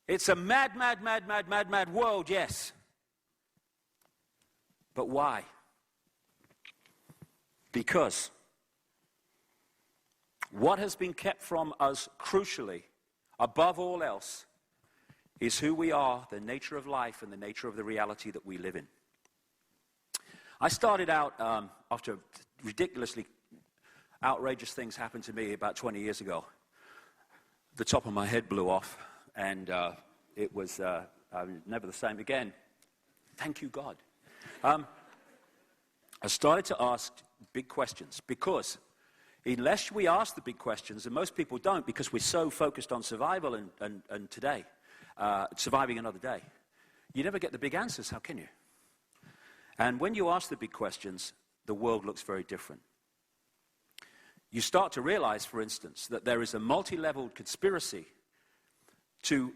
It's a mad world, yes. But why? Because what has been kept from us crucially, above all else, is who we are, the nature of life, and the nature of the reality that we live in. I started out after ridiculously outrageous things happened to me about 20 years ago. The top of my head blew off, and it was never the same again. Thank you, God. I started to ask big questions, because unless we ask the big questions, and most people don't because we're so focused on survival and today, surviving another day, you never get the big answers, how can you? And when you ask the big questions, the world looks very different. You start to realize, for instance, that there is a multi-leveled conspiracy to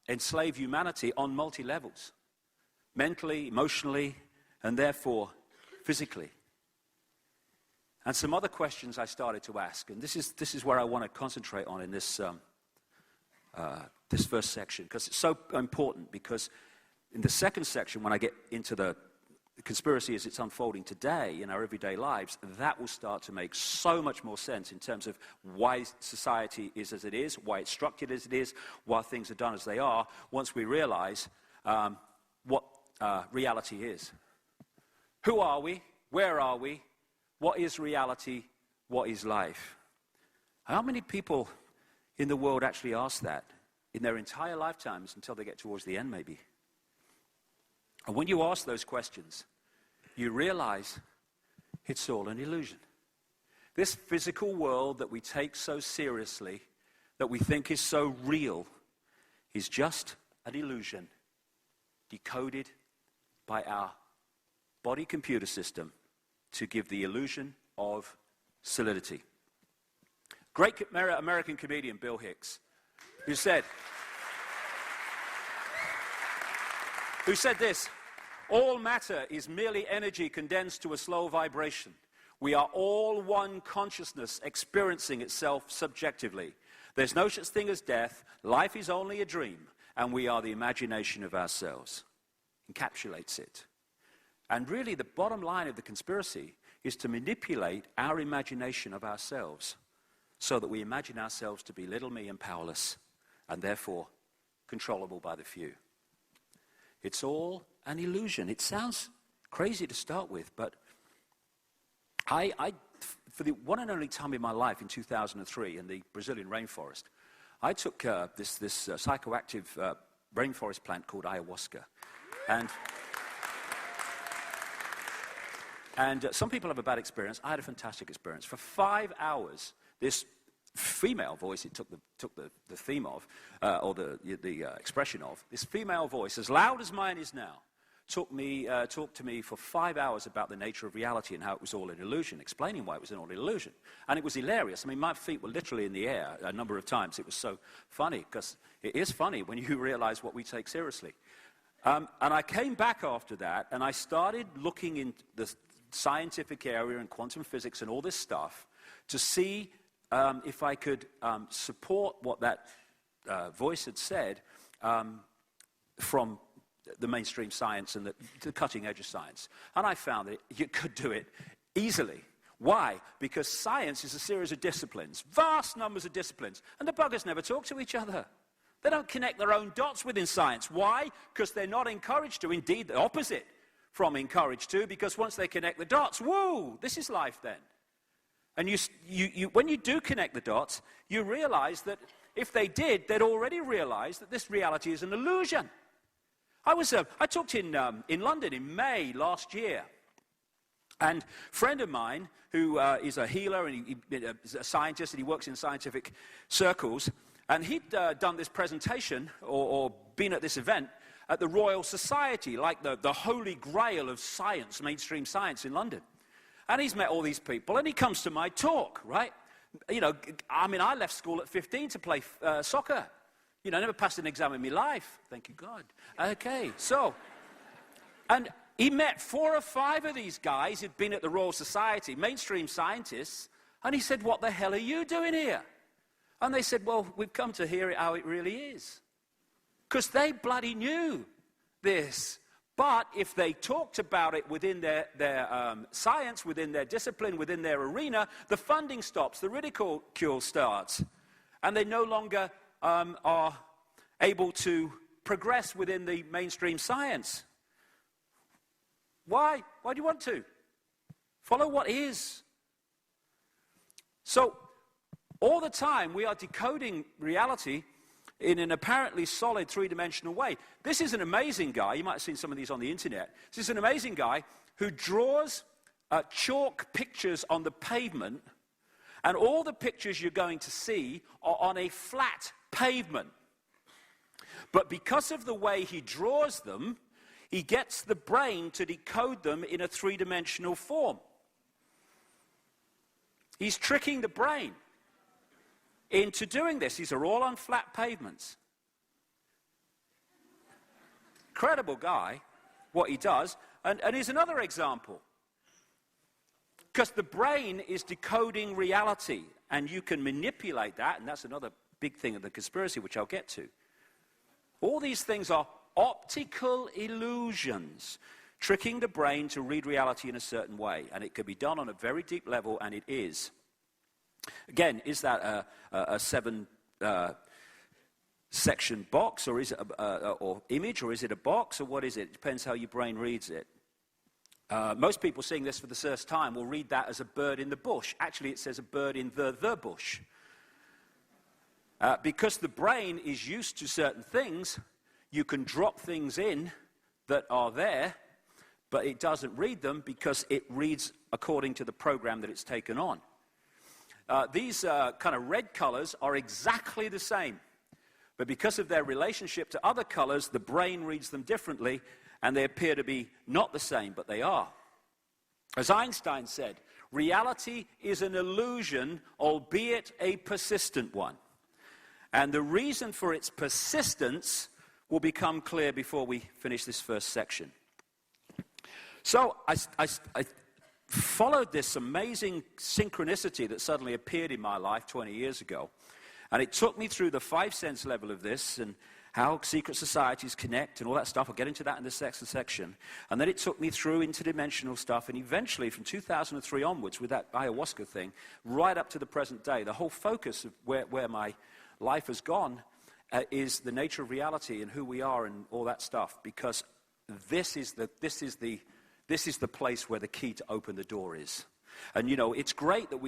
enslave humanity on multi-levels, mentally, emotionally, and therefore physically. And some other questions I started to ask, and this is where I want to concentrate on in this first section, because it's so important, because in the second section, when I get into the conspiracy as it's unfolding today in our everyday lives, that will start to make so much more sense in terms of why society is as it is, why it's structured as it is, why things are done as they are, once we realize what reality is. Who are we? Where are we? What is reality? What is life? How many people in the world actually ask that in their entire lifetimes until they get towards the end, maybe? And when you ask those questions, you realize it's all an illusion. This physical world that we take so seriously, that we think is so real, is just an illusion decoded by our body computer system to give the illusion of solidity. Great American comedian Bill Hicks, who said this: all matter is merely energy condensed to a slow vibration. We are all one consciousness experiencing itself subjectively. There's no such thing as death. Life is only a dream, and we are the imagination of ourselves. Encapsulates it. And really, the bottom line of the conspiracy is to manipulate our imagination of ourselves so that we imagine ourselves to be little me and powerless, and therefore controllable by the few. It's all an illusion. It sounds crazy to start with, but I for the one and only time in my life in 2003 in the Brazilian rainforest, I took this psychoactive rainforest plant called ayahuasca. And some people have a bad experience. I had a fantastic experience. For 5 hours, this female voice, it took the theme of, or the expression of, this female voice, as loud as mine is now, talked to me for 5 hours about the nature of reality and how it was all an illusion, explaining why it was all an illusion. And it was hilarious. I mean, my feet were literally in the air a number of times. It was so funny, because it is funny when you realize what we take seriously. And I came back after that, and I started looking in the scientific area and quantum physics and all this stuff to see if I could support what that voice had said from the mainstream science and the cutting edge of science. And I found that you could do it easily. Why? Because science is a series of disciplines, vast numbers of disciplines, and the buggers never talk to each other. They don't connect their own dots within science. Why? Because they're not encouraged to. Indeed, the opposite from encouraged to, because once they connect the dots, woo, this is life then. And when you do connect the dots, you realize that if they did, they'd already realized that this reality is an illusion. I talked in London in May last year, and a friend of mine who is a healer and he's a scientist and he works in scientific circles, and he'd done this presentation or been at this event at the Royal Society, like the holy grail of science, mainstream science in London. And he's met all these people, and he comes to my talk, right? You know, I mean, I left school at 15 to play soccer. You know, I never passed an exam in my life. Thank you, God. Okay, so, and he met 4 or 5 of these guys who'd been at the Royal Society, mainstream scientists, and he said, what the hell are you doing here? And they said, well, we've come to hear it how it really is. because they bloody knew this. But if they talked about it within their science, within their discipline, within their arena, the funding stops, the ridicule starts, and they no longer are able to progress within the mainstream science. Why? Why do you want to? Follow what is. So, all the time we are decoding reality in an apparently solid three-dimensional way. This is an amazing guy. You might have seen some of these on the internet. This is an amazing guy who draws chalk pictures on the pavement, and all the pictures you're going to see are on a flat pavement. But because of the way he draws them, he gets the brain to decode them in a three-dimensional form. He's tricking the brain into doing this. These are all on flat pavements. Incredible guy, what he does. And here's another example. Because the brain is decoding reality, and you can manipulate that, and that's another big thing of the conspiracy, which I'll get to. All these things are optical illusions, tricking the brain to read reality in a certain way. And it can be done on a very deep level, and it is. Again, is that a seven-section box, or is it or image, or is it a box, or what is it? It depends how your brain reads it. Most people seeing this for the first time will read that as a bird in the bush. Actually, it says a bird in the bush. Because the brain is used to certain things, you can drop things in that are there, but it doesn't read them because it reads according to the program that it's taken on. These kind of red colors are exactly the same, but because of their relationship to other colors, the brain reads them differently, and they appear to be not the same, but they are. As Einstein said, reality is an illusion, albeit a persistent one. And the reason for its persistence will become clear before we finish this first section. So I followed this amazing synchronicity that suddenly appeared in my life 20 years ago. And it took me through the 5 sense level of this and how secret societies connect and all that stuff. I'll get into that in the second section. And then it took me through interdimensional stuff. And eventually, from 2003 onwards, with that ayahuasca thing, right up to the present day, the whole focus of where my life has gone is the nature of reality and who we are and all that stuff. Because this is the place where the key to open the door is. And, you know, it's great that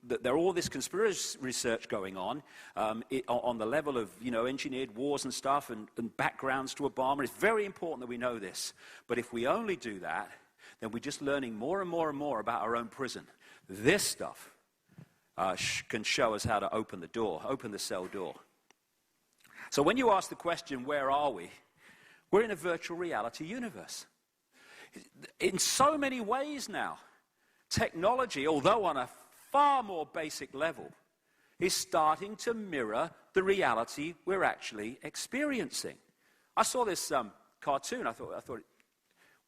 that there are all this conspiracy research going on the level of, you know, engineered wars and stuff and backgrounds to Obama. It's very important that we know this. But if we only do that, then we're just learning more and more and more about our own prison. This stuff can show us how to open the door, open the cell door. So when you ask the question, where are we? We're in a virtual reality universe. In so many ways now, technology, although on a far more basic level, is starting to mirror the reality we're actually experiencing. I saw this cartoon. I thought it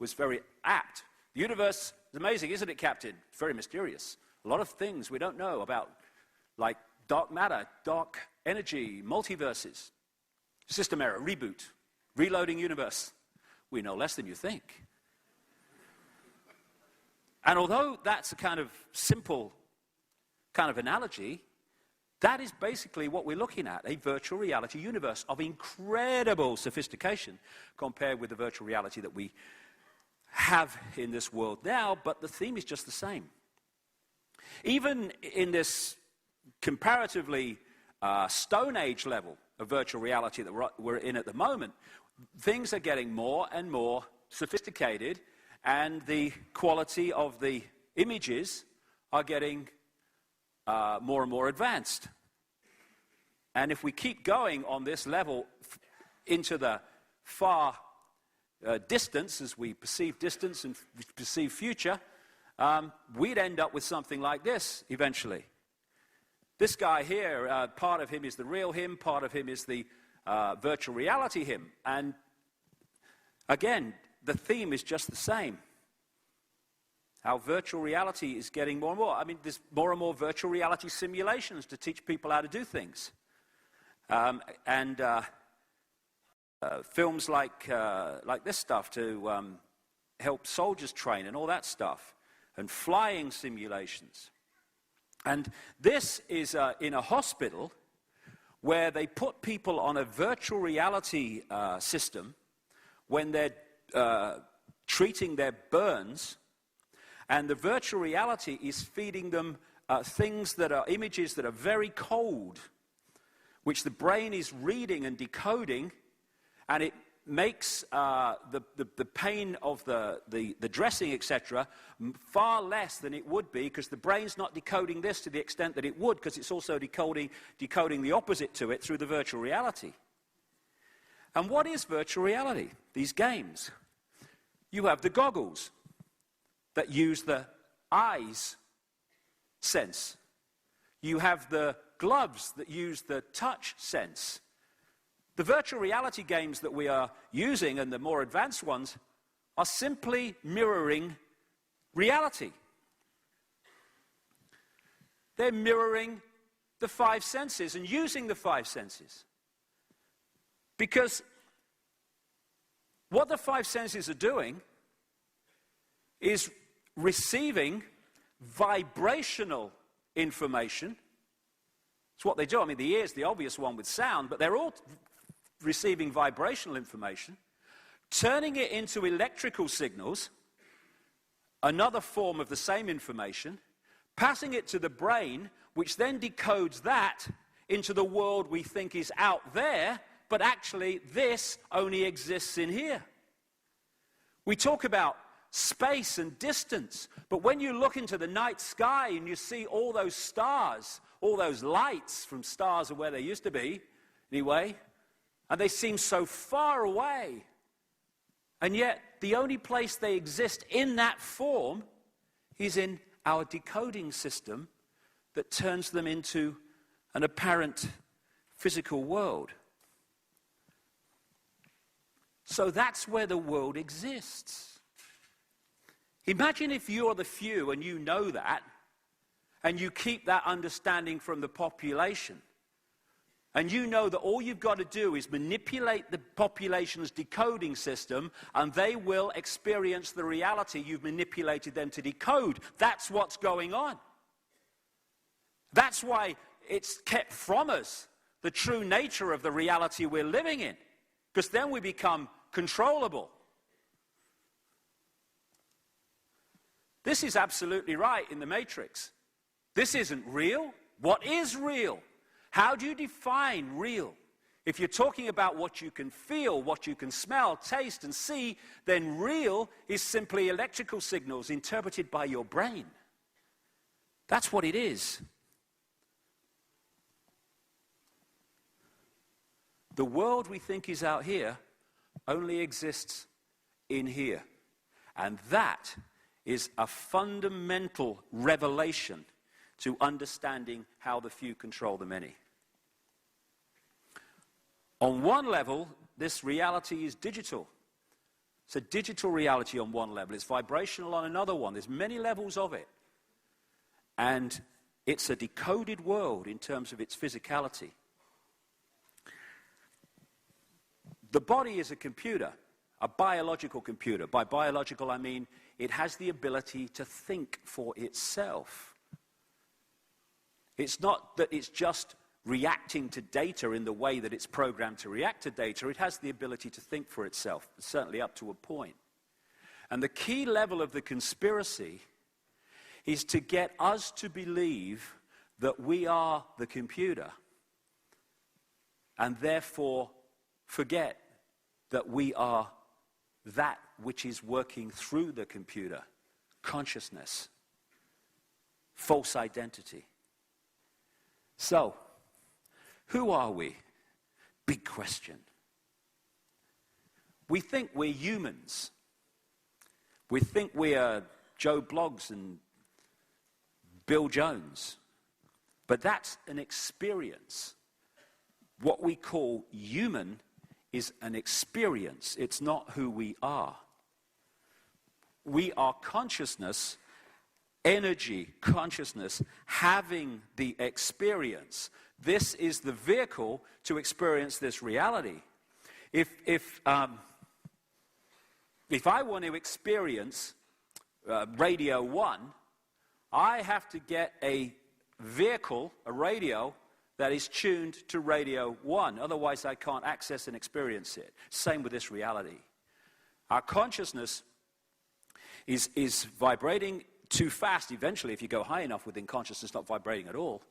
was very apt. The universe is amazing, isn't it, Captain? It's very mysterious. A lot of things we don't know about, like dark matter, dark energy, multiverses. System error, reboot, reloading universe. We know less than you think. And although that's a kind of simple kind of analogy, that is basically what we're looking at, a virtual reality universe of incredible sophistication compared with the virtual reality that we have in this world now, but the theme is just the same. Even in this comparatively Stone Age level of virtual reality that we're in at the moment, things are getting more and more sophisticated, and the quality of the images are getting more and more advanced. And if we keep going on this level into the far distance, as we perceive distance and perceive future, we'd end up with something like this eventually. This guy here, part of him is the real him, part of him is the virtual reality him. And again, the theme is just the same. How virtual reality is getting more and more. I mean, there's more and more virtual reality simulations to teach people how to do things. films like this stuff to help soldiers train and all that stuff, and flying simulations. And this is in a hospital where they put people on a virtual reality system when they're treating their burns, and the virtual reality is feeding them images that are very cold, which the brain is reading and decoding, and it makes the pain of the dressing, etc., far less than it would be, because the brain's not decoding this to the extent that it would, because it's also decoding the opposite to it through the virtual reality. And what is virtual reality? These games. You have the goggles that use the eyes sense. You have the gloves that use the touch sense. The virtual reality games that we are using, and the more advanced ones, are simply mirroring reality. They're mirroring the five senses and using the five senses. Because what the five senses are doing is receiving vibrational information. It's what they do. I mean, the ear's the obvious one with sound, but they're all receiving vibrational information, turning it into electrical signals, another form of the same information, passing it to the brain, which then decodes that into the world we think is out there, but actually this only exists in here. We talk about space and distance, but when you look into the night sky and you see all those stars, all those lights from stars are where they used to be, anyway, and they seem so far away, and yet the only place they exist in that form is in our decoding system that turns them into an apparent physical world. So that's where the world exists. Imagine if you're the few and you know that, and you keep that understanding from the population, and you know that all you've got to do is manipulate the population's decoding system, and they will experience the reality you've manipulated them to decode. That's what's going on. That's why it's kept from us the true nature of the reality we're living in, because then we become controllable. This is absolutely right in the Matrix. This isn't real. What is real? How do you define real? If you're talking about what you can feel, what you can smell, taste, and see, then real is simply electrical signals interpreted by your brain. That's what it is. The world we think is out here only exists in here. And that is a fundamental revelation to understanding how the few control the many. On one level, this reality is digital. It's a digital reality on one level. It's vibrational on another one. There's many levels of it. And it's a decoded world in terms of its physicality. The body is a computer, a biological computer. By biological, I mean it has the ability to think for itself. It's not that it's just reacting to data in the way that it's programmed to react to data. It has the ability to think for itself, certainly up to a point. And the key level of the conspiracy is to get us to believe that we are the computer, and therefore forget that we are that which is working through the computer. Consciousness. False identity. So, who are we? Big question. We think we're humans. We think we are Joe Bloggs and Bill Jones. But that's an experience. What we call human is an experience. It's not who we are. We are consciousness, energy, consciousness, having the experience. This is the vehicle to experience this reality. If I want to experience Radio 1, I have to get a vehicle, a radio, that is tuned to Radio 1. Otherwise, I can't access and experience it. Same with this reality. Our consciousness is vibrating too fast. Eventually, if you go high enough within consciousness, not vibrating at all.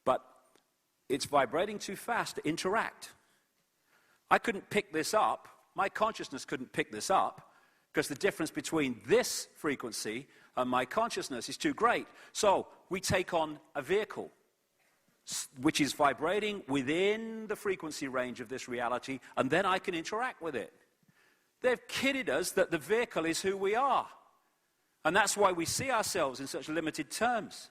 But it's vibrating too fast to interact. I couldn't pick this up. My consciousness couldn't pick this up because the difference between this frequency and my consciousness is too great. So we take on a vehicle which is vibrating within the frequency range of this reality, and then I can interact with it. They've kidded us that the vehicle is who we are. And that's why we see ourselves in such limited terms.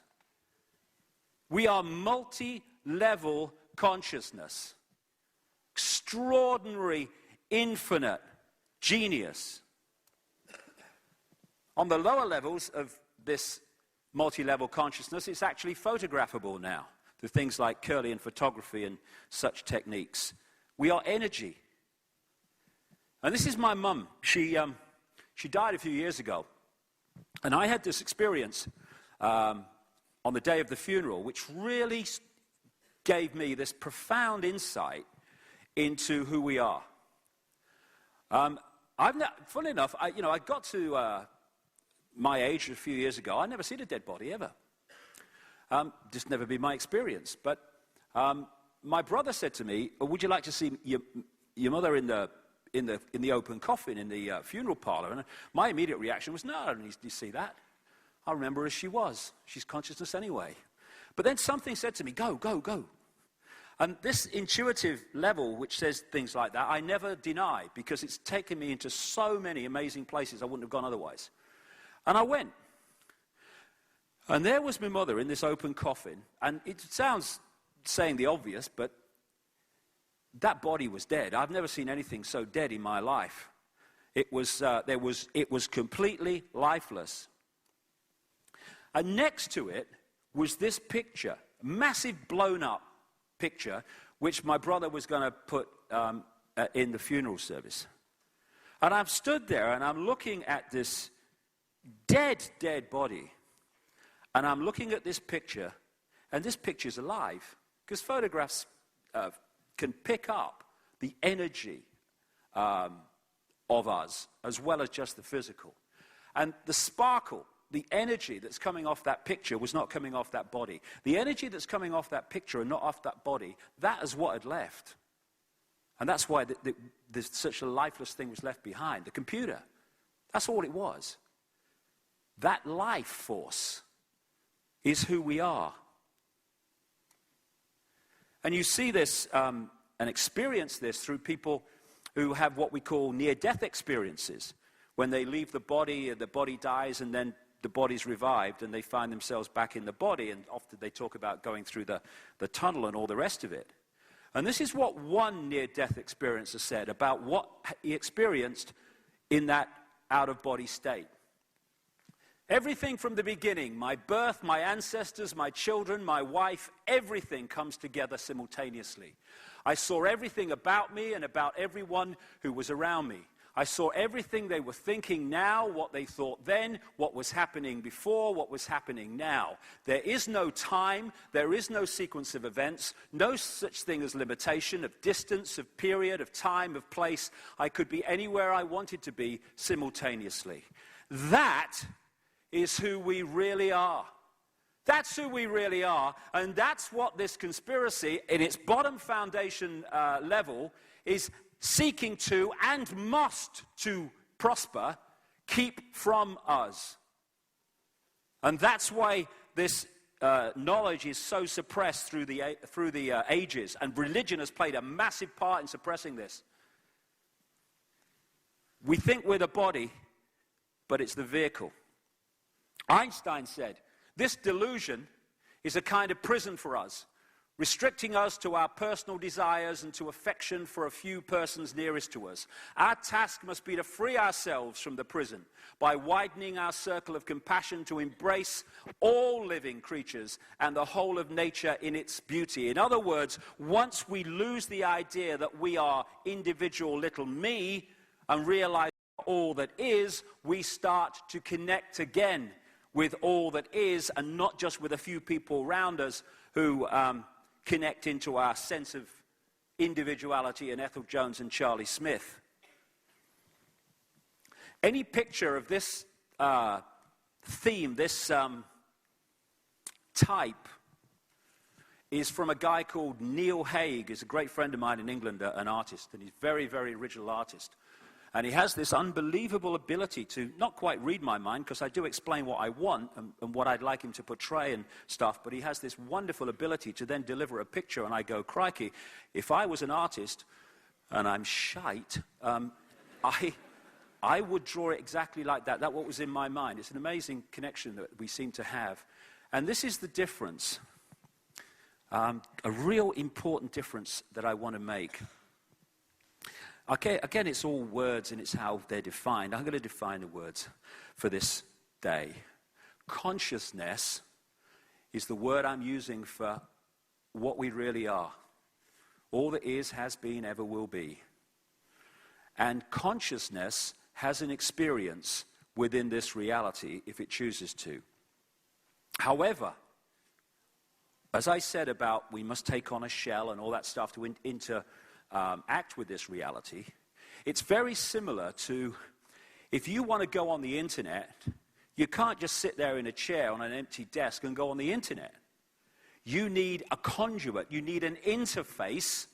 We are multi-level consciousness. Extraordinary, infinite genius. On the lower levels of this multi-level consciousness, it's actually photographable now, through things like Kirlian photography and such techniques. We are energy. And this is my mum. She died a few years ago. And I had this experience on the day of the funeral, which really gave me this profound insight into who we are. Funnily enough, I got to my age a few years ago. I'd never seen a dead body ever. Just never been my experience. But my brother said to me, "Would you like to see your mother in the open coffin in the funeral parlor?" And my immediate reaction was, "No, I don't need to see that. I remember her as she was. She's consciousness anyway." But then something said to me, "Go, go, go." And this intuitive level, which says things like that, I never deny, because it's taken me into so many amazing places I wouldn't have gone otherwise. And I went. And there was my mother in this open coffin. And it sounds saying the obvious, but that body was dead. I've never seen anything so dead in my life. It was completely lifeless. And next to it was this picture, massive blown up picture, which my brother was going to put in the funeral service. And I've stood there and I'm looking at this dead body. And I'm looking at this picture, and this picture's alive, because photographs can pick up the energy of us, as well as just the physical. And the sparkle, the energy that's coming off that picture was not coming off that body. The energy that's coming off that picture and not off that body, that is what had left. And that's why there's such a lifeless thing was left behind. The computer, that's all it was. That life force is who we are. And you see this and experience this through people who have what we call near-death experiences. When they leave the body dies, and then the body's revived, and they find themselves back in the body, and often they talk about going through the tunnel and all the rest of it. And this is what one near-death experiencer said about what he experienced in that out-of-body state. Everything from the beginning, my birth, my ancestors, my children, my wife, everything comes together simultaneously. I saw everything about me and about everyone who was around me. I saw everything they were thinking now, what they thought then, what was happening before, what was happening now. There is no time, there is no sequence of events, no such thing as limitation of distance, of period, of time, of place. I could be anywhere I wanted to be simultaneously. That is who we really are. That's who we really are, and that's what this conspiracy, in its bottom foundation level, is seeking to and must to prosper, keep from us. And that's why this knowledge is so suppressed through the ages, and religion has played a massive part in suppressing this. We think we're the body, but it's the vehicle. Einstein said, this delusion is a kind of prison for us. restricting us to our personal desires and to affection for a few persons nearest to us. Our task must be to free ourselves from the prison by widening our circle of compassion to embrace all living creatures and the whole of nature in its beauty. In other words, once we lose the idea that we are individual little me and realize all that is, we start to connect again with all that is, and not just with a few people around us who connect into our sense of individuality and Ethel Jones and Charlie Smith. Any picture of this theme, this type, is from a guy called Neil Haig. He's a great friend of mine in England, an artist, and he's a very, very original artist. And he has this unbelievable ability to not quite read my mind, because I do explain what I want and what I'd like him to portray and stuff, but he has this wonderful ability to then deliver a picture, and I go, crikey, if I was an artist, and I'm shite, I would draw it exactly like that. That's what was in my mind. It's an amazing connection that we seem to have. And this is the difference, a real important difference that I want to make. Okay, again, it's all words and it's how they're defined. I'm going to define the words for this day. Consciousness is the word I'm using for what we really are. All that is, has been, ever will be. And consciousness has an experience within this reality if it chooses to. However, as I said about we must take on a shell and all that stuff to act with this reality, it's very similar to if you want to go on the internet, you can't just sit there in a chair on an empty desk and go on the internet. You need a conduit, you need an interface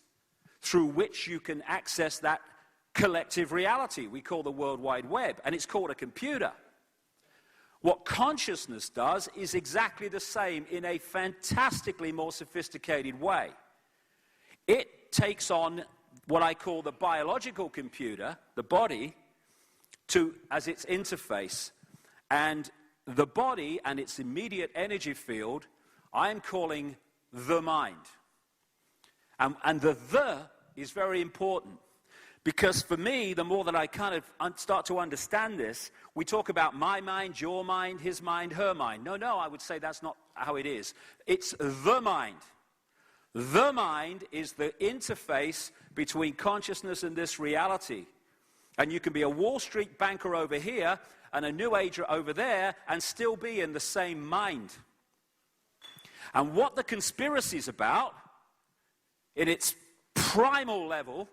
through which you can access that collective reality we call the World Wide Web, and it's called a computer. What consciousness does is exactly the same in a fantastically more sophisticated way. It takes on what I call the biological computer, the body, as its interface. And the body and its immediate energy field, I'm calling the mind. And the is very important. Because for me, the more that I kind of start to understand this, we talk about my mind, your mind, his mind, her mind. No, I would say that's not how it is. It's the mind. The mind is the interface between consciousness and this reality. And you can be a Wall Street banker over here and a New Ager over there and still be in the same mind. And what the conspiracy is about, in its primal level,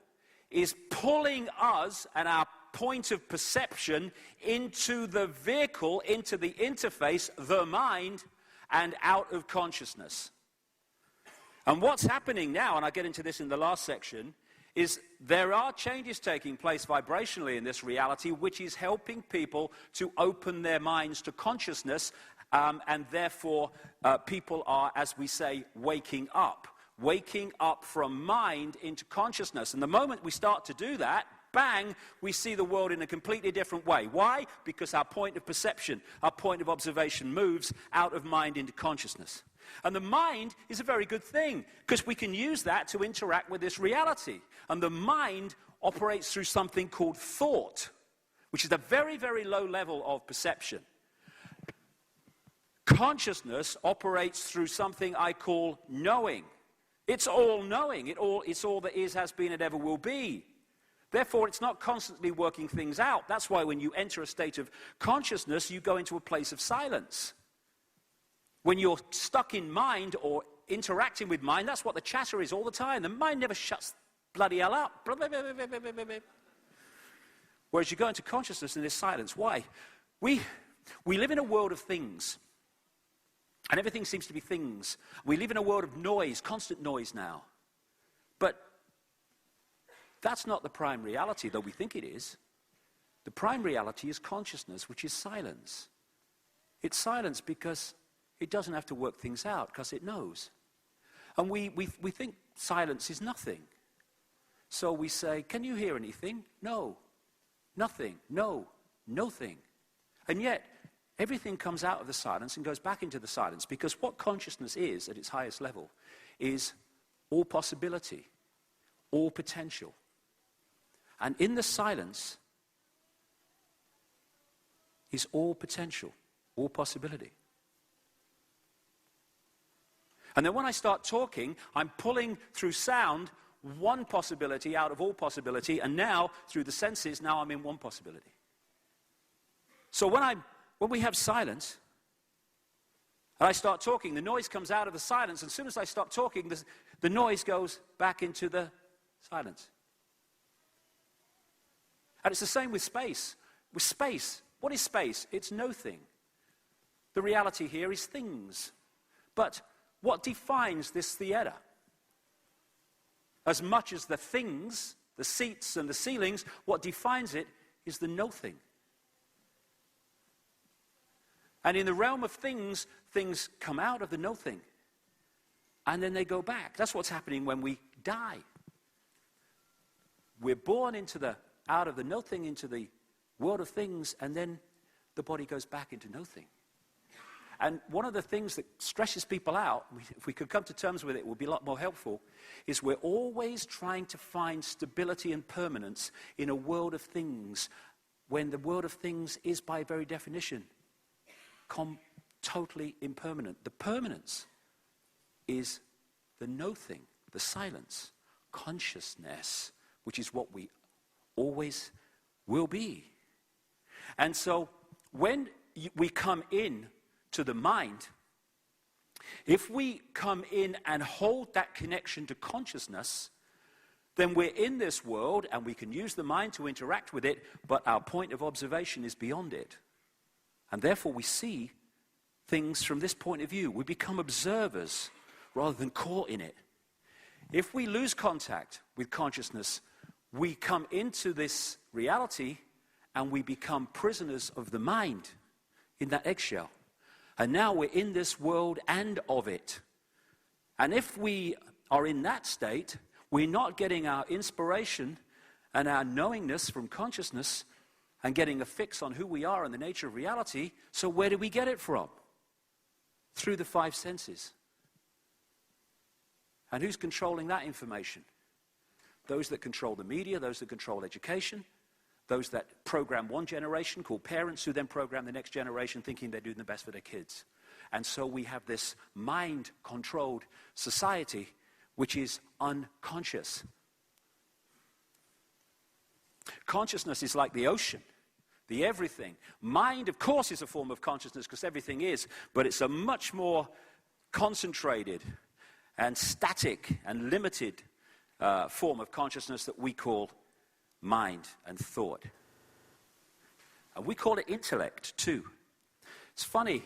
is pulling us and our point of perception into the vehicle, into the interface, the mind, and out of consciousness. And what's happening now, and I get into this in the last section, is there are changes taking place vibrationally in this reality, which is helping people to open their minds to consciousness, and therefore people are, as we say, waking up from mind into consciousness. And the moment we start to do that, bang, we see the world in a completely different way. Why? Because our point of perception, our point of observation moves out of mind into consciousness. And the mind is a very good thing, because we can use that to interact with this reality. And the mind operates through something called thought, which is a very, very low level of perception. Consciousness operates through something I call knowing. It's all knowing. It's all that is, has been, and ever will be. Therefore, it's not constantly working things out. That's why when you enter a state of consciousness, you go into a place of silence. When you're stuck in mind or interacting with mind, that's what the chatter is all the time. The mind never shuts bloody hell up. Whereas you go into consciousness and there's silence. Why? We live in a world of things. And everything seems to be things. We live in a world of noise, constant noise now. But that's not the prime reality, though we think it is. The prime reality is consciousness, which is silence. It's silence because it doesn't have to work things out, because it knows. And we think silence is nothing. So we say, can you hear anything? No. Nothing. No. Nothing. And yet, everything comes out of the silence and goes back into the silence, because what consciousness is at its highest level is all possibility, all potential. And in the silence is all potential, all possibility. And then when I start talking, I'm pulling through sound one possibility out of all possibility, and now through the senses, now I'm in one possibility. So when we have silence, and I start talking, the noise comes out of the silence, and as soon as I stop talking, the noise goes back into the silence. And it's the same with space. With space, what is space? It's no thing. The reality here is things. But what defines this theater? As much as the things, the seats and the ceilings, what defines it is the no-thing. And in the realm of things, things come out of the no-thing. And then they go back. That's what's happening when we die. We're born out of the no-thing into the world of things, and then the body goes back into no-thing. And one of the things that stresses people out, if we could come to terms with it, would be a lot more helpful, is we're always trying to find stability and permanence in a world of things, when the world of things is, by very definition, totally impermanent. The permanence is the no-thing, the silence, consciousness, which is what we always will be. And so when we come in to the mind, if we come in and hold that connection to consciousness, then we're in this world and we can use the mind to interact with it, but our point of observation is beyond it. And therefore we see things from this point of view. We become observers rather than caught in it. If we lose contact with consciousness, we come into this reality and we become prisoners of the mind in that eggshell. And now we're in this world and of it. And if we are in that state, we're not getting our inspiration and our knowingness from consciousness and getting a fix on who we are and the nature of reality. So where do we get it from? Through the five senses. And who's controlling that information? Those that control the media, those that control education, those that program one generation called parents, who then program the next generation thinking they're doing the best for their kids. And so we have this mind-controlled society which is unconscious. Consciousness is like the ocean, the everything. Mind, of course, is a form of consciousness because everything is, but it's a much more concentrated and static and limited form of consciousness that we call mind and thought. And we call it intellect too. It's funny.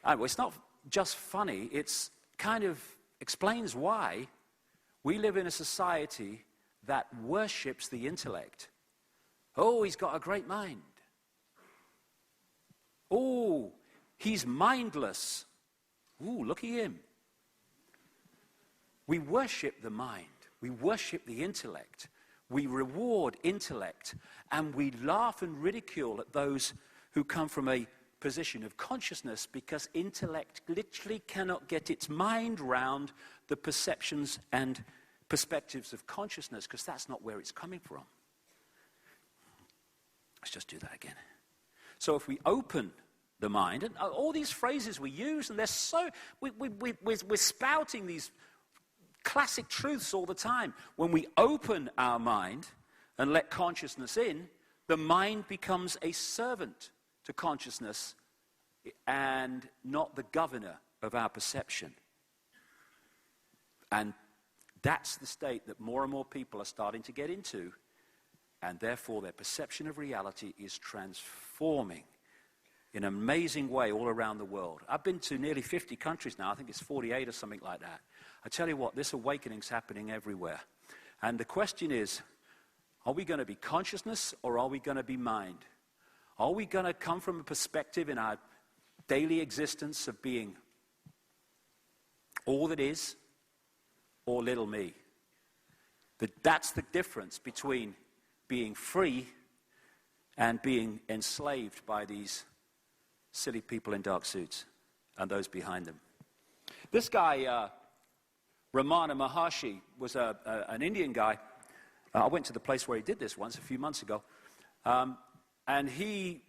Well, it's not just funny. It's kind of explains why we live in a society that worships the intellect. Oh, he's got a great mind. Oh, he's mindless. Ooh, look at him. We worship the mind. We worship the intellect. We reward intellect, and we laugh and ridicule at those who come from a position of consciousness, because intellect literally cannot get its mind round the perceptions and perspectives of consciousness, because that's not where it's coming from. Let's just do that again. So if we open the mind, and all these phrases we use, and they're so, we're spouting these classic truths all the time. When we open our mind and let consciousness in, the mind becomes a servant to consciousness and not the governor of our perception. And that's the state that more and more people are starting to get into, and therefore their perception of reality is transforming in an amazing way all around the world. I've been to nearly 50 countries now. I think it's 48 or something like that. I tell you what, this awakening's happening everywhere. And the question is, are we going to be consciousness or are we going to be mind? Are we going to come from a perspective in our daily existence of being all that is or little me? That's the difference between being free and being enslaved by these silly people in dark suits and those behind them. This guy, Ramana Maharshi, was an Indian guy. I went to the place where he did this once a few months ago. And he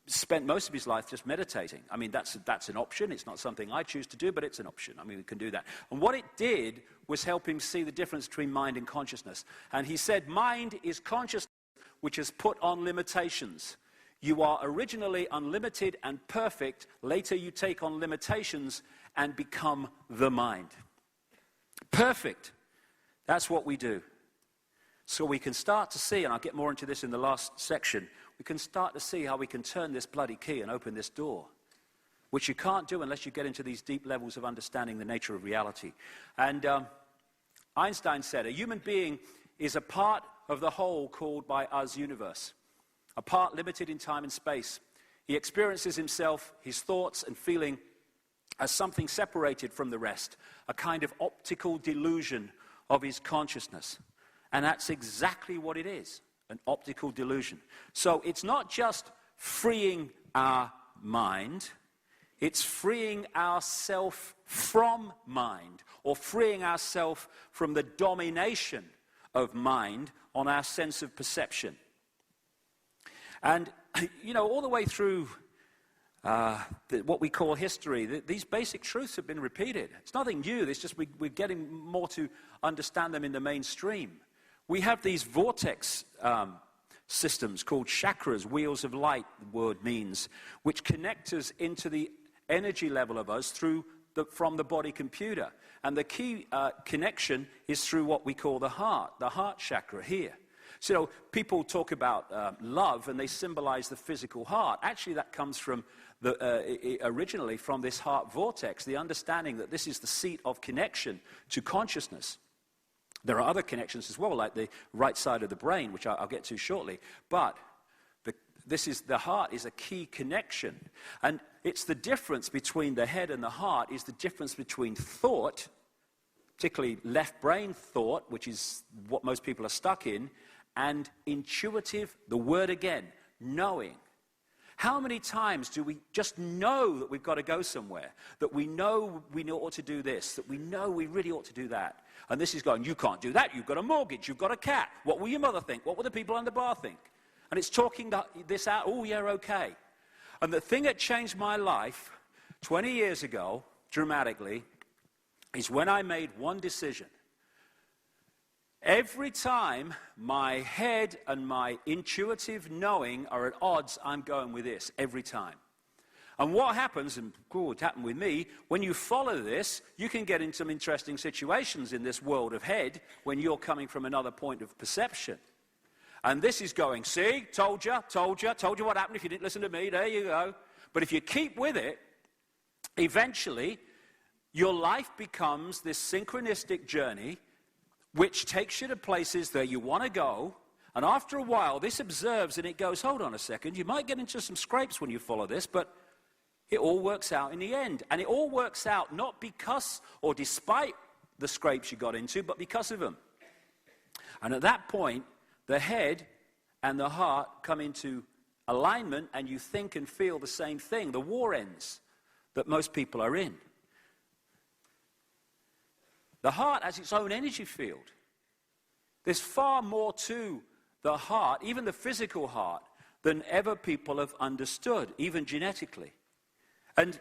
spent most of his life just meditating. I mean, that's an option. It's not something I choose to do, but it's an option. I mean, we can do that. And what it did was help him see the difference between mind and consciousness. And he said, mind is consciousness which is put on limitations. You are originally unlimited and perfect. Later you take on limitations and become the mind. Perfect. That's what we do. So we can start to see, and I'll get more into this in the last section, we can start to see how we can turn this bloody key and open this door, which you can't do unless you get into these deep levels of understanding the nature of reality. And Einstein said, a human being is a part of the whole called by us universe, a part limited in time and space. He experiences himself, his thoughts and feeling as something separated from the rest, a kind of optical delusion of his consciousness. And that's exactly what it is, an optical delusion. So it's not just freeing our mind, it's freeing ourself from mind, or freeing ourself from the domination of mind on our sense of perception. And, you know, all the way through what we call history, these basic truths have been repeated. It's nothing new, it's just we're getting more to understand them in the mainstream. We have these vortex systems called chakras, wheels of light, the word means, which connect us into the energy level of us from the body computer. And the key connection is through what we call the heart chakra here. So, you know, people talk about love and they symbolize the physical heart. Actually, that comes from originally from this heart vortex, the understanding that this is the seat of connection to consciousness. There are other connections as well, like the right side of the brain, which I'll get to shortly. But the heart is a key connection. And it's the difference between the head and the heart is the difference between thought, particularly left brain thought, which is what most people are stuck in, and intuitive, the word again, knowing. How many times do we just know that we've got to go somewhere, that we know we ought to do this, that we know we really ought to do that? And this is going, you can't do that, you've got a mortgage, you've got a cat, what will your mother think, what will the people on the bar think? And it's talking this out, oh yeah, okay. And the thing that changed my life 20 years ago, dramatically, is when I made one decision. Every time my head and my intuitive knowing are at odds, I'm going with this, every time. And what happens, and it happened with me, when you follow this, you can get in some interesting situations in this world of head when you're coming from another point of perception. And this is going, see, told you what happened if you didn't listen to me, there you go. But if you keep with it, eventually, your life becomes this synchronistic journey which takes you to places that you want to go, and after a while, this observes and it goes, hold on a second, you might get into some scrapes when you follow this, but it all works out in the end. And it all works out not because or despite the scrapes you got into, but because of them. And at that point, the head and the heart come into alignment, and you think and feel the same thing. The war ends that most people are in. The heart has its own energy field. There's far more to the heart, even the physical heart, than ever people have understood, even genetically. And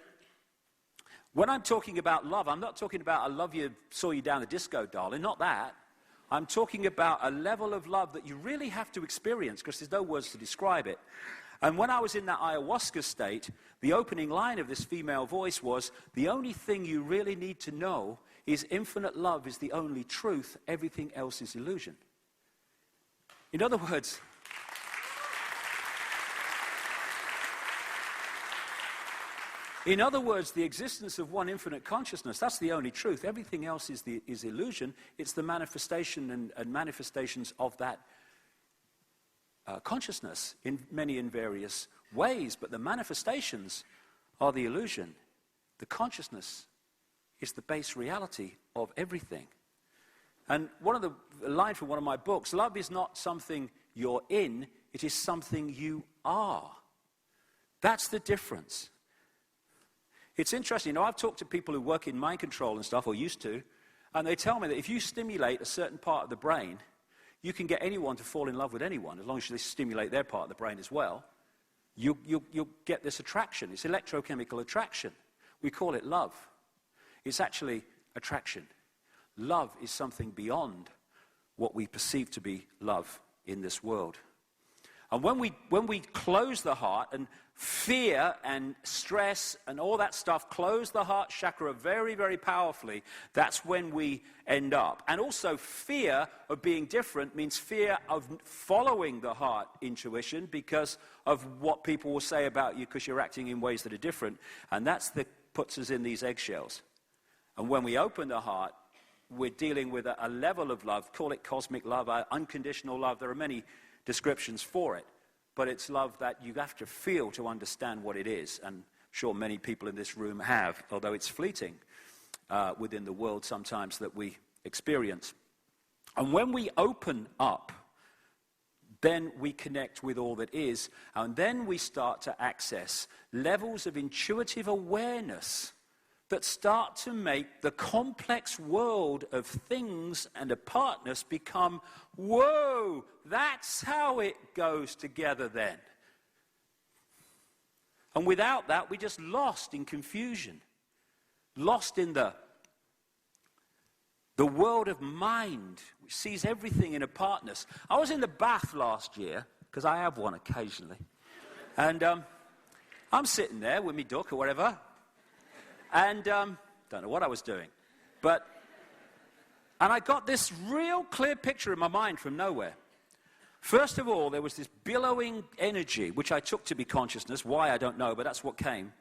when I'm talking about love, I'm not talking about I love you, saw you down the disco, darling, not that. I'm talking about a level of love that you really have to experience because there's no words to describe it. And when I was in that ayahuasca state, the opening line of this female voice was, the only thing you really need to know is infinite love is the only truth, everything else is illusion. In other words, the existence of one infinite consciousness, that's the only truth. Everything else is illusion. It's the manifestation and manifestations of that consciousness in many and various ways. But the manifestations are the illusion. The consciousness is the base reality of everything. And one of the line from one of my books, love is not something you're in, it is something you are. That's the difference. It's interesting. I've talked to people who work in mind control and stuff, or used to, and they tell me that if you stimulate a certain part of the brain, you can get anyone to fall in love with anyone, as long as they stimulate their part of the brain as well. You'll get this attraction. It's electrochemical attraction. We call it love. It's actually attraction. Love is something beyond what we perceive to be love in this world. And when we close the heart, and fear and stress and all that stuff close the heart chakra very, very powerfully, that's when we end up. And also fear of being different means fear of following the heart intuition because of what people will say about you because you're acting in ways that are different. And that's that puts us in these eggshells. And when we open the heart, we're dealing with a level of love, call it cosmic love, unconditional love. There are many descriptions for it, but it's love that you have to feel to understand what it is, and I'm sure many people in this room have, although it's fleeting within the world sometimes that we experience. And when we open up, then we connect with all that is, and then we start to access levels of intuitive awareness that start to make the complex world of things and apartness become, whoa, that's how it goes together then. And without that, we're just lost in confusion, lost in the world of mind, which sees everything in apartness. I was in the bath last year, because I have one occasionally, and I'm sitting there with me duck or whatever, and don't know what I was doing, and I got this real clear picture in my mind from nowhere. First of all, there was this billowing energy, which I took to be consciousness. Why, I don't know, but that's what came.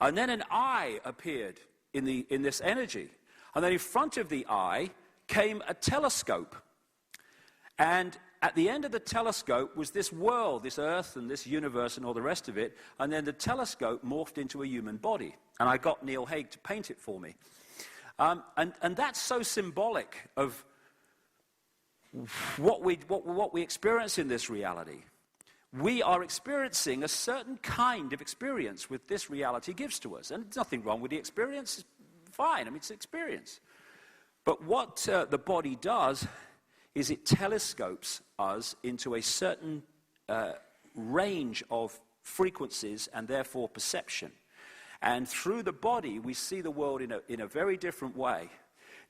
And then an eye appeared in this energy. And then in front of the eye came a telescope. And at the end of the telescope was this world, this earth and this universe and all the rest of it. And then the telescope morphed into a human body. And I got Neil Haig to paint it for me. And that's so symbolic of what we experience in this reality. We are experiencing a certain kind of experience with this reality gives to us. And there's nothing wrong with the experience. It's fine. I mean, it's an experience. But what the body does is it telescopes us into a certain range of frequencies and therefore perception. And through the body, we see the world in a very different way.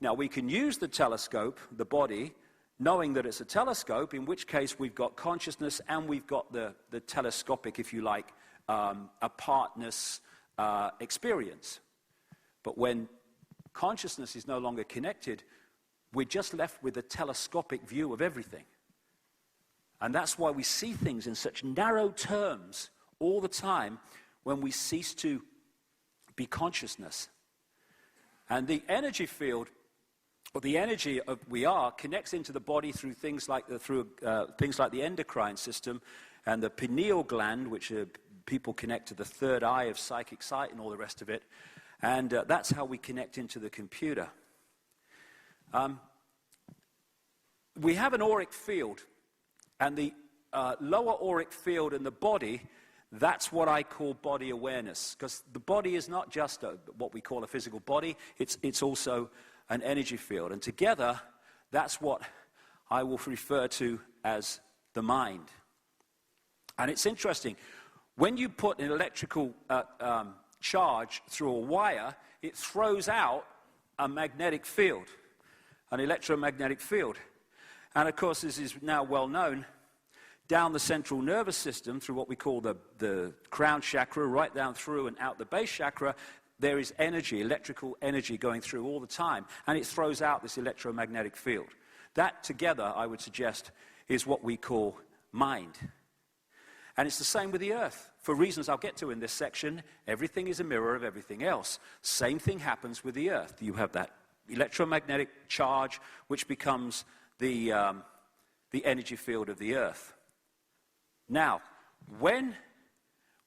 Now, we can use the telescope, the body, knowing that it's a telescope, in which case we've got consciousness and we've got the telescopic, if you like, apartness experience. But when consciousness is no longer connected, we're just left with a telescopic view of everything. And that's why we see things in such narrow terms all the time when we cease to be consciousness. And the energy field, or the energy of we are, connects into the body through things like the endocrine system and the pineal gland, which people connect to the third eye of psychic sight and all the rest of it. And that's how we connect into the computer. We have an auric field, and the lower auric field in the body, that's what I call body awareness, because the body is not just what we call a physical body, it's also an energy field. And together, that's what I will refer to as the mind. And it's interesting, when you put an electrical charge through a wire, it throws out a magnetic field, an electromagnetic field. And of course, this is now well known, down the central nervous system through what we call the crown chakra, right down through and out the base chakra, there is energy, electrical energy going through all the time, and it throws out this electromagnetic field. That together, I would suggest, is what we call mind. And it's the same with the earth. For reasons I'll get to in this section, everything is a mirror of everything else. Same thing happens with the earth. You have that electromagnetic charge, which becomes the energy field of the earth. Now, when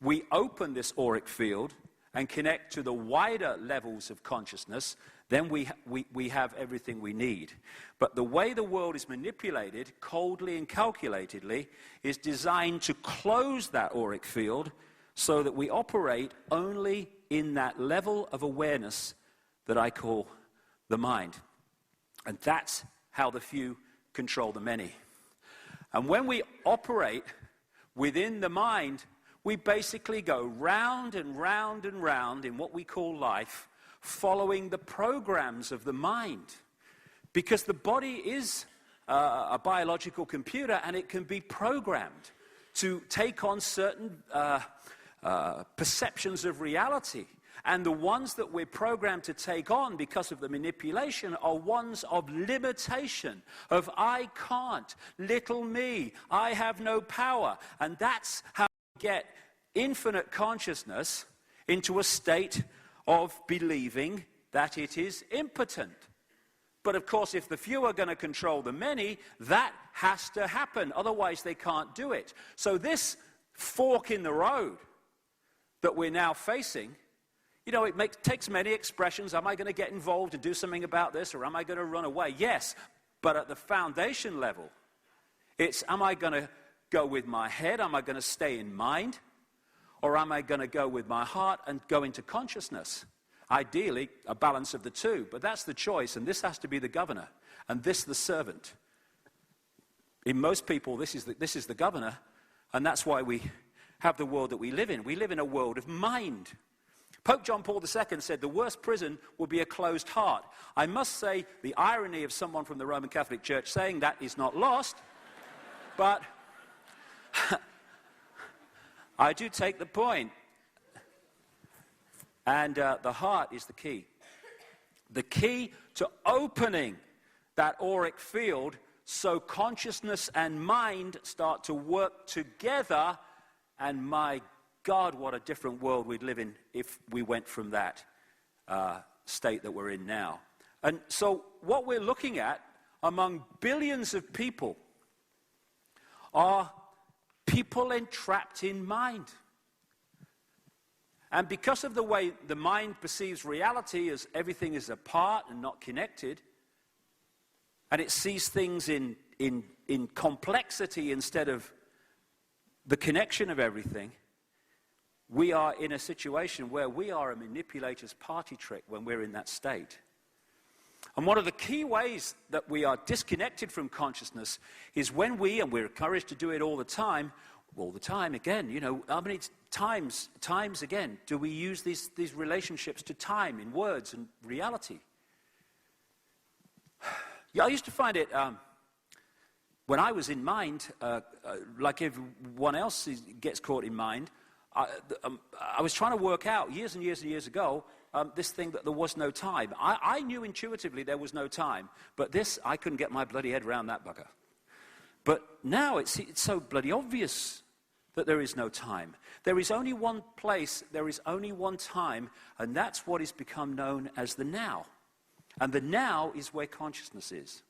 we open this auric field and connect to the wider levels of consciousness, then we have everything we need. But the way the world is manipulated, coldly and calculatedly, is designed to close that auric field so that we operate only in that level of awareness that I call the mind. And that's how the few control the many. And when we operate within the mind, we basically go round and round and round in what we call life, following the programs of the mind. Because the body is a biological computer, and it can be programmed to take on certain perceptions of reality. And the ones that we're programmed to take on because of the manipulation are ones of limitation, of I can't, little me, I have no power. And that's how we get infinite consciousness into a state of believing that it is impotent. But of course, if the few are going to control the many, that has to happen. Otherwise, they can't do it. So this fork in the road that we're now facing, you know, it takes many expressions. Am I going to get involved and do something about this, or am I going to run away? Yes, but at the foundation level, it's, am I going to go with my head? Am I going to stay in mind? Or am I going to go with my heart and go into consciousness? Ideally, a balance of the two, but that's the choice, and this has to be the governor, and this the servant. In most people, this is the governor, and that's why we have the world that we live in. We live in a world of mind. Pope John Paul II said the worst prison will be a closed heart. I must say the irony of someone from the Roman Catholic Church saying that is not lost, but I do take the point. And the heart is the key. The key to opening that auric field so consciousness and mind start to work together. And my God, what a different world we'd live in if we went from that state that we're in now. And so what we're looking at among billions of people are people entrapped in mind. And because of the way the mind perceives reality as everything is apart and not connected, and it sees things in complexity instead of the connection of everything, we are in a situation where we are a manipulator's party trick when we're in that state. And one of the key ways that we are disconnected from consciousness is when and we're encouraged to do it all the time again, you know, how many times again do we use these relationships to time in words and reality? Yeah, I used to find it, when I was in mind, like everyone else gets caught in mind, I was trying to work out years and years and years ago this thing that there was no time. I knew intuitively there was no time, but this, I couldn't get my bloody head around that bugger. But now it's so bloody obvious that there is no time. There is only one place, there is only one time, and that's what is become known as the now. And the now is where consciousness is.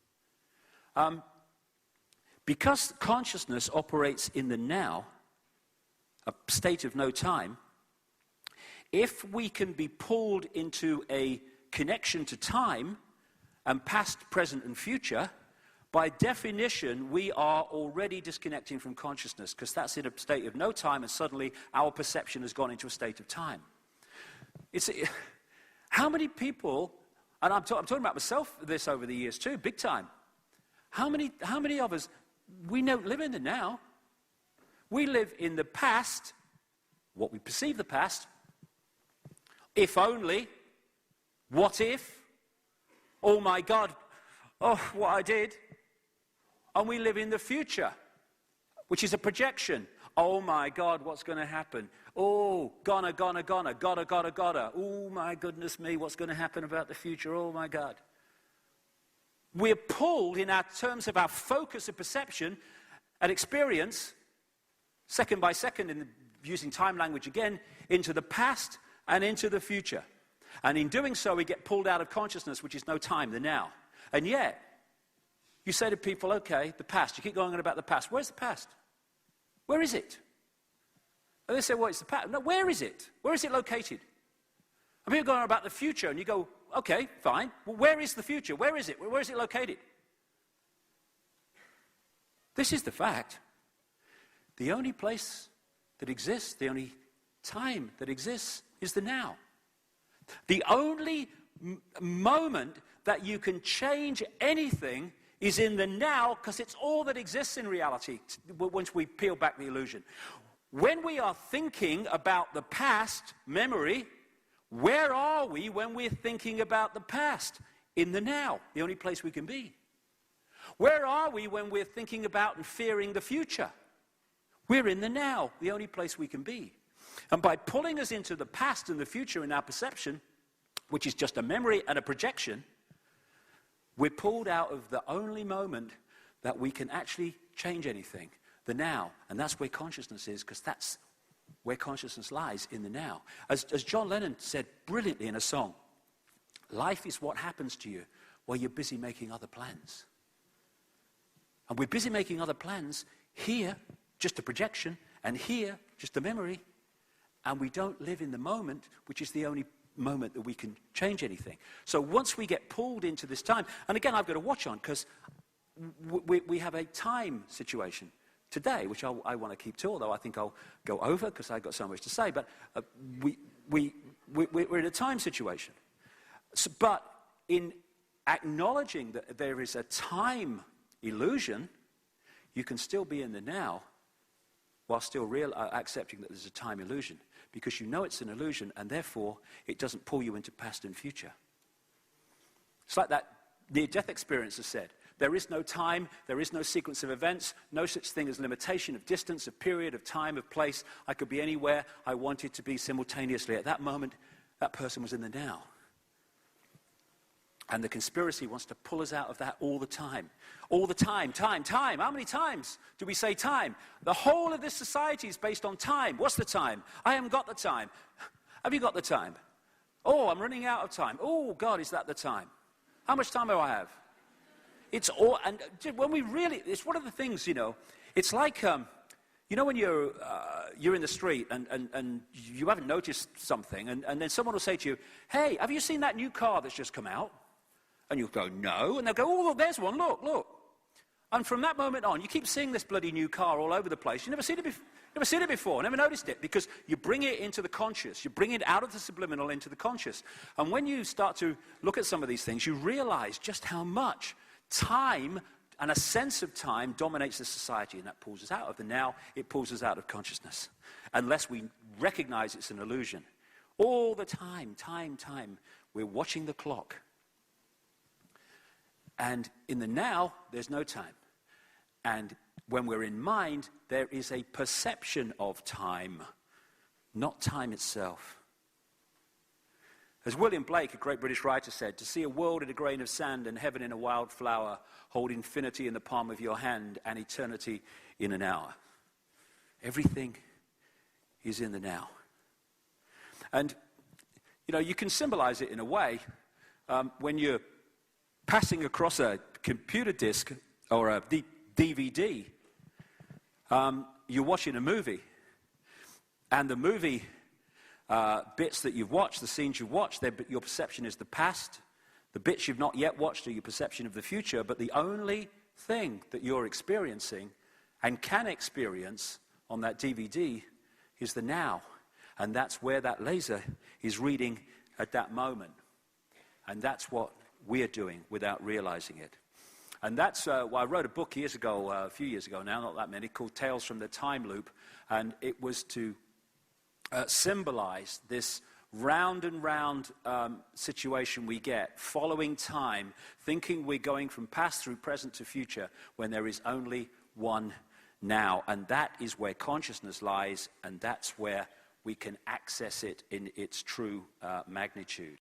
Because consciousness operates in the now, a state of no time, if we can be pulled into a connection to time, and past, present, and future, by definition, we are already disconnecting from consciousness, because that's in a state of no time, and suddenly our perception has gone into a state of time. How many people, and I'm talking about myself this over the years too, big time. How many of us, we don't live in the now. We live in the past, what we perceive the past. If only, what if, oh my God, oh, what I did. And we live in the future, which is a projection. Oh my God, what's going to happen? Oh, gotta. Oh my goodness me, what's going to happen about the future? Oh my God. We're pulled in our terms of our focus of perception and experience, second by second, using time language again, into the past and into the future. And in doing so, we get pulled out of consciousness, which is no time, the now. And yet, you say to people, okay, the past. You keep going on about the past. Where's the past? Where is it? And they say, well, it's the past. No, where is it? Where is it located? And people go on about the future, and you go, okay, fine. Well, where is the future? Where is it? Where is it located? This is the fact. The only place that exists, the only time that exists, is the now. The only moment that you can change anything is in the now, because it's all that exists in reality once we peel back the illusion. When we are thinking about the past memory, where are we when we're thinking about the past? In the now, the only place we can be. Where are we when we're thinking about and fearing the future? We're in the now, the only place we can be. And by pulling us into the past and the future in our perception, which is just a memory and a projection, we're pulled out of the only moment that we can actually change anything, the now. And that's where consciousness is, because that's where consciousness lies, in the now. As John Lennon said brilliantly in a song, life is what happens to you while you're busy making other plans. And we're busy making other plans here, just a projection, and here, just a memory. And we don't live in the moment, which is the only moment that we can change anything. So once we get pulled into this time, and again, I've got a watch on, because we have a time situation today, which I want to keep to, although I think I'll go over, because I've got so much to say. But we're in a time situation. So, but in acknowledging that there is a time illusion, you can still be in the now while still accepting that there's a time illusion, because you know it's an illusion, and therefore it doesn't pull you into past and future. It's like that near-death experience has said. There is no time, there is no sequence of events, no such thing as limitation of distance, of period, of time, of place. I could be anywhere I wanted to be simultaneously. At that moment, that person was in the now. And the conspiracy wants to pull us out of that all the time. All the time, time. How many times do we say time? The whole of this society is based on time. What's the time? I haven't got the time. Have you got the time? Oh, I'm running out of time. Oh, God, is that the time? How much time do I have? It's all, and when we really, it's one of the things, you know, it's like, you know, when you're in the street and you haven't noticed something, and then someone will say to you, hey, have you seen that new car that's just come out? And you'll go, no. And they'll go, oh, look, there's one, look. And from that moment on, you keep seeing this bloody new car all over the place. You never seen it before, never noticed it, because you bring it into the conscious. You bring it out of the subliminal into the conscious. And when you start to look at some of these things, you realize just how much time and a sense of time dominates the society, and that pulls us out of the now. It pulls us out of consciousness, unless we recognize it's an illusion. All the time, we're watching the clock. And in the now, there's no time. And when we're in mind, there is a perception of time, not time itself. As William Blake, a great British writer, said, to see a world in a grain of sand and heaven in a wild flower, hold infinity in the palm of your hand and eternity in an hour. Everything is in the now. And, you know, you can symbolize it in a way when you're passing across a computer disc or a DVD, you're watching a movie, and the movie bits that you've watched, the scenes you've watched, your perception is the past. The bits you've not yet watched are your perception of the future, but the only thing that you're experiencing and can experience on that DVD is the now, and that's where that laser is reading at that moment, and that's what we're doing without realizing it. And that's why I wrote a book years ago, a few years ago now, not that many, called Tales from the Time Loop. And it was to symbolize this round and round situation we get, following time, thinking we're going from past through present to future, when there is only one now. And that is where consciousness lies, and that's where we can access it in its true magnitude.